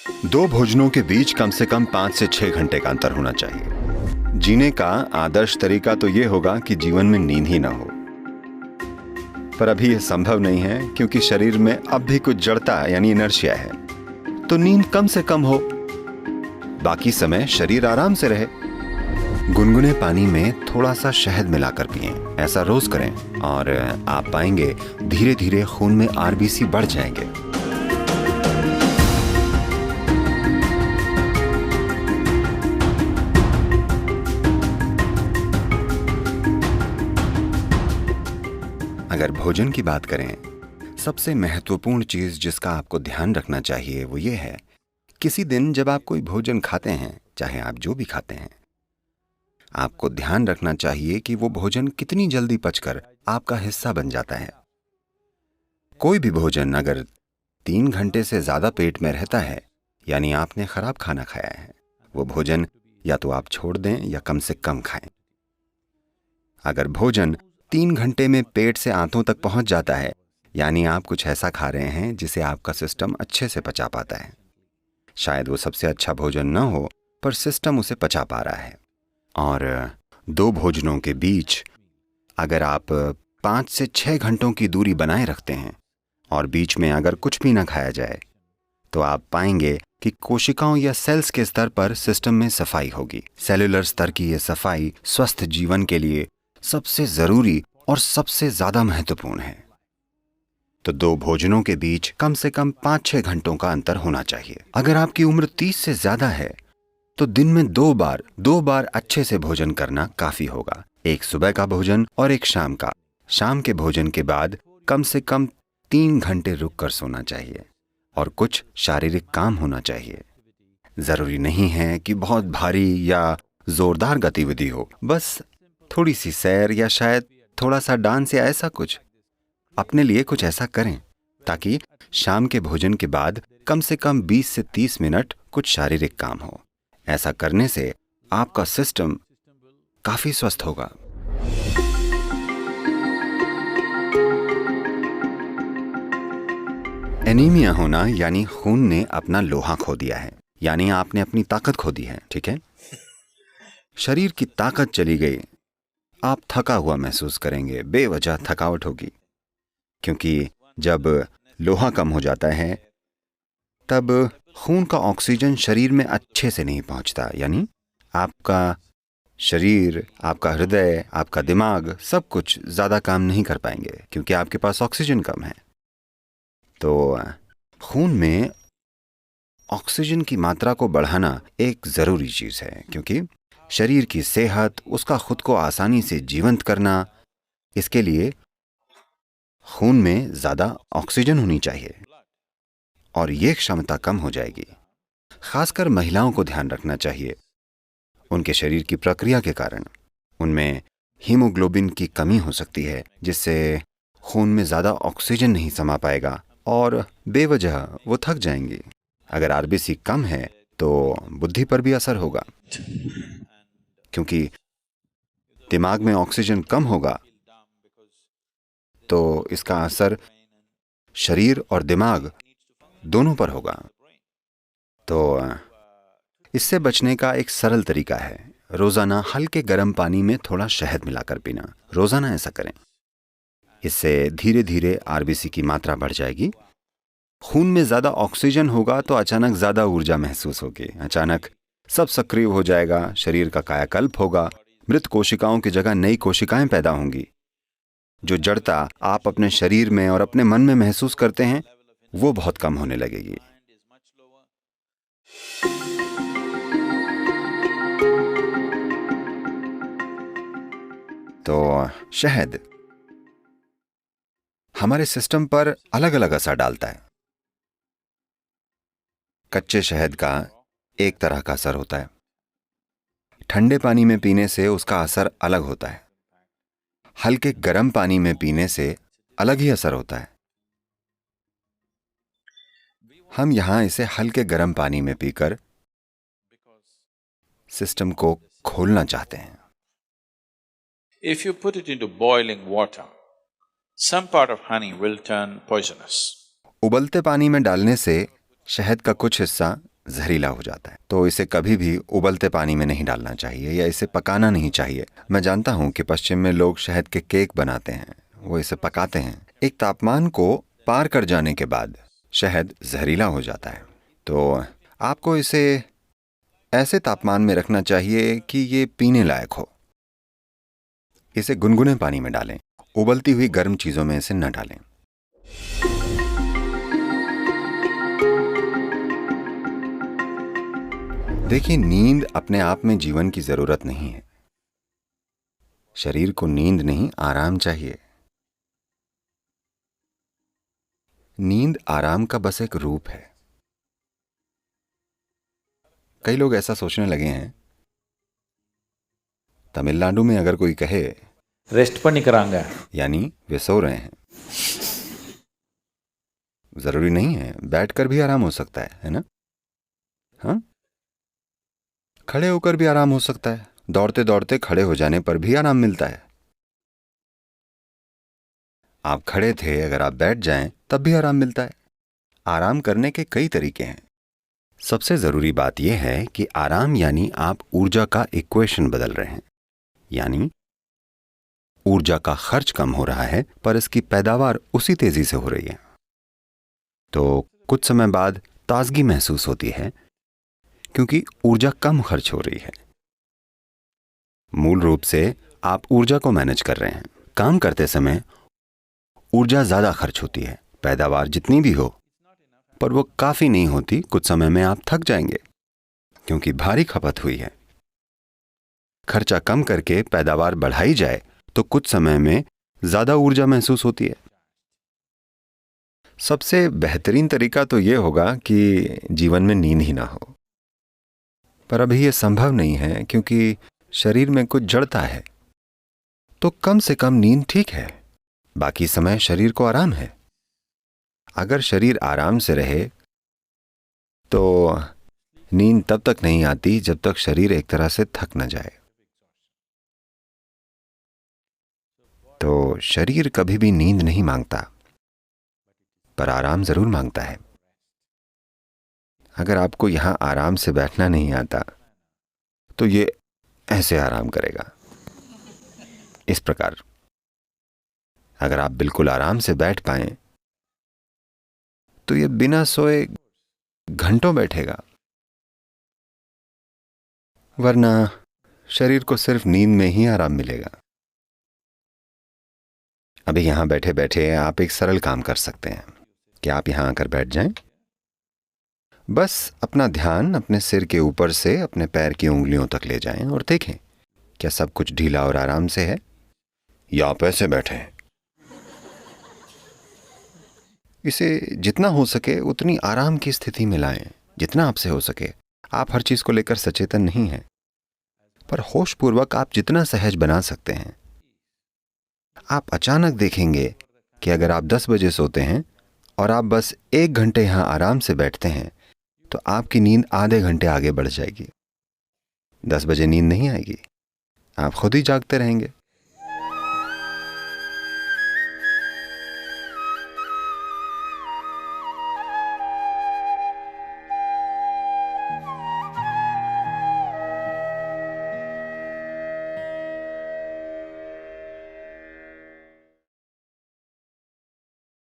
दो भोजनों के बीच कम से कम 5 से 6 घंटे का अंतर होना चाहिए। जीने का आदर्श तरीका तो ये होगा कि जीवन में नींद ही ना हो, पर अभी यह संभव नहीं है क्योंकि शरीर में अब भी कुछ जड़ता यानी इनर्शिया है। तो नींद कम से कम हो, बाकी समय शरीर आराम से रहे। गुनगुने पानी में थोड़ा सा शहद मिलाकर पिएं। ऐसा रोज करें और आप पाएंगे धीरे धीरे खून में आरबीसी बढ़ जाएंगे। अगर भोजन की बात करें, सबसे महत्वपूर्ण चीज जिसका आपको ध्यान रखना चाहिए वो ये है, किसी दिन जब आप कोई भोजन खाते हैं, चाहे आप जो भी खाते हैं, आपको ध्यान रखना चाहिए कि वो भोजन कितनी जल्दी पचकर आपका हिस्सा बन जाता है। कोई भी भोजन अगर 3 घंटे से ज्यादा पेट में रहता है, यानी आपने खराब खाना खाया है। वो भोजन या तो आप छोड़ दें या कम से कम खाएं। अगर भोजन 3 घंटे में पेट से आंतों तक पहुंच जाता है, यानी आप कुछ ऐसा खा रहे हैं जिसे आपका सिस्टम अच्छे से पचा पाता है। शायद वो सबसे अच्छा भोजन न हो, पर सिस्टम उसे पचा पा रहा है। और दो भोजनों के बीच अगर आप 5 से 6 घंटों की दूरी बनाए रखते हैं और बीच में अगर कुछ भी ना खाया जाए, तो आप पाएंगे कि कोशिकाओं या सेल्स के स्तर पर सिस्टम में सफाई होगी। सेलुलर स्तर की यह सफाई स्वस्थ जीवन के लिए सबसे जरूरी और सबसे ज्यादा महत्वपूर्ण है। तो दो भोजनों के बीच कम से कम 5-6 घंटों का अंतर होना चाहिए। अगर आपकी उम्र 30 से ज्यादा है तो दिन में दो बार अच्छे से भोजन करना काफी होगा। एक सुबह का भोजन और एक शाम का। शाम के भोजन के बाद कम से कम 3 घंटे रुक कर सोना चाहिए और कुछ शारीरिक काम होना चाहिए। जरूरी नहीं है कि बहुत भारी या जोरदार गतिविधि हो, बस थोड़ी सी सैर या शायद थोड़ा सा डांस या ऐसा कुछ। अपने लिए कुछ ऐसा करें ताकि शाम के भोजन के बाद कम से कम 20 से 30 मिनट कुछ शारीरिक काम हो। ऐसा करने से आपका सिस्टम काफी स्वस्थ होगा। एनीमिया होना यानी खून ने अपना लोहा खो दिया है, यानी आपने अपनी ताकत खो दी है। ठीक है, शरीर की ताकत चली गई, आप थका हुआ महसूस करेंगे, बेवजह थकावट होगी। क्योंकि जब लोहा कम हो जाता है तब खून का ऑक्सीजन शरीर में अच्छे से नहीं पहुंचता, यानी आपका शरीर, आपका हृदय, आपका दिमाग सब कुछ ज्यादा काम नहीं कर पाएंगे क्योंकि आपके पास ऑक्सीजन कम है। तो खून में ऑक्सीजन की मात्रा को बढ़ाना एक जरूरी चीज है, क्योंकि शरीर की सेहत, उसका खुद को आसानी से जीवंत करना, इसके लिए खून में ज्यादा ऑक्सीजन होनी चाहिए और ये क्षमता कम हो जाएगी। खासकर महिलाओं को ध्यान रखना चाहिए। उनके शरीर की प्रक्रिया के कारण उनमें हीमोग्लोबिन की कमी हो सकती है, जिससे खून में ज्यादा ऑक्सीजन नहीं समा पाएगा और बेवजह वो थक जाएंगी। अगर आरबीसी कम है तो बुद्धि पर भी असर होगा, क्योंकि दिमाग में ऑक्सीजन कम होगा तो इसका असर शरीर और दिमाग दोनों पर होगा। तो इससे बचने का एक सरल तरीका है, रोजाना हल्के गर्म पानी में थोड़ा शहद मिलाकर पीना। रोजाना ऐसा करें। इससे धीरे धीरे आरबीसी की मात्रा बढ़ जाएगी। खून में ज्यादा ऑक्सीजन होगा तो अचानक ज्यादा ऊर्जा महसूस होगी, अचानक सब सक्रिय हो जाएगा, शरीर का कायाकल्प होगा, मृत कोशिकाओं की जगह नई कोशिकाएं पैदा होंगी। जो जड़ता आप अपने शरीर में और अपने मन में महसूस करते हैं वो बहुत कम होने लगेगी। तो शहद हमारे सिस्टम पर अलग अलग असर डालता है। कच्चे शहद का एक तरह का असर होता है, ठंडे पानी में पीने से उसका असर अलग होता है, हल्के गर्म पानी में पीने से अलग ही असर होता है। हम यहां इसे हल्के गर्म पानी में पीकर सिस्टम को खोलना चाहते हैं। If you put it into boiling water, some part of honey will turn poisonous. उबलते पानी में डालने से शहद का कुछ हिस्सा जहरीला हो जाता है। तो इसे कभी भी उबलते पानी में नहीं डालना चाहिए या इसे पकाना नहीं चाहिए। मैं जानता हूँ कि पश्चिम में लोग शहद के केक बनाते हैं, वो इसे पकाते हैं। एक तापमान को पार कर जाने के बाद शहद जहरीला हो जाता है। तो आपको इसे ऐसे तापमान में रखना चाहिए कि ये पीने लायक हो। इसे गुनगुने पानी में डालें, उबलती हुई गर्म चीजों में इसे न डालें। देखिए, नींद अपने आप में जीवन की जरूरत नहीं है। शरीर को नींद नहीं, आराम चाहिए। नींद आराम का बस एक रूप है। कई लोग ऐसा सोचने लगे हैं, तमिलनाडु में अगर कोई कहे ரெஸ்ட் பண்ணிக்கறாங்க, यानी वे सो रहे हैं। जरूरी नहीं है, बैठकर भी आराम हो सकता है ना? हाँ, खड़े होकर भी आराम हो सकता है। दौड़ते दौड़ते खड़े हो जाने पर भी आराम मिलता है। आप खड़े थे, अगर आप बैठ जाएं तब भी आराम मिलता है। आराम करने के कई तरीके हैं। सबसे जरूरी बात यह है कि आराम यानी आप ऊर्जा का इक्वेशन बदल रहे हैं, यानी ऊर्जा का खर्च कम हो रहा है पर इसकी पैदावार उसी तेजी से हो रही है। तो कुछ समय बाद ताजगी महसूस होती है क्योंकि ऊर्जा कम खर्च हो रही है। मूल रूप से आप ऊर्जा को मैनेज कर रहे हैं। काम करते समय ऊर्जा ज्यादा खर्च होती है, पैदावार जितनी भी हो, पर वो काफी नहीं होती। कुछ समय में आप थक जाएंगे क्योंकि भारी खपत हुई है। खर्चा कम करके पैदावार बढ़ाई जाए तो कुछ समय में ज्यादा ऊर्जा महसूस होती है। सबसे बेहतरीन तरीका तो यह होगा कि जीवन में नींद ही ना हो, पर अभी यह संभव नहीं है क्योंकि शरीर में कुछ जड़ता है। तो कम से कम नींद ठीक है, बाकी समय शरीर को आराम है। अगर शरीर आराम से रहे तो नींद तब तक नहीं आती जब तक शरीर एक तरह से थक न जाए। तो शरीर कभी भी नींद नहीं मांगता, पर आराम जरूर मांगता है। अगर आपको यहां आराम से बैठना नहीं आता तो ये ऐसे आराम करेगा, इस प्रकार। अगर आप बिल्कुल आराम से बैठ पाएं तो ये बिना सोए घंटों बैठेगा, वरना शरीर को सिर्फ नींद में ही आराम मिलेगा। अभी यहां बैठे बैठे आप एक सरल काम कर सकते हैं कि आप यहां आकर बैठ जाएं। बस अपना ध्यान अपने सिर के ऊपर से अपने पैर की उंगलियों तक ले जाएं और देखें क्या सब कुछ ढीला और आराम से है, या आप ऐसे बैठे हैं। इसे जितना हो सके उतनी आराम की स्थिति में लाएं, जितना आपसे हो सके। आप हर चीज को लेकर सचेतन नहीं हैं, पर होशपूर्वक आप जितना सहज बना सकते हैं। आप अचानक देखेंगे कि अगर आप 10 बजे सोते हैं और आप बस 1 घंटे यहां आराम से बैठते हैं तो आपकी नींद आधे घंटे आगे बढ़ जाएगी। 10 बजे नींद नहीं आएगी, आप खुद ही जागते रहेंगे।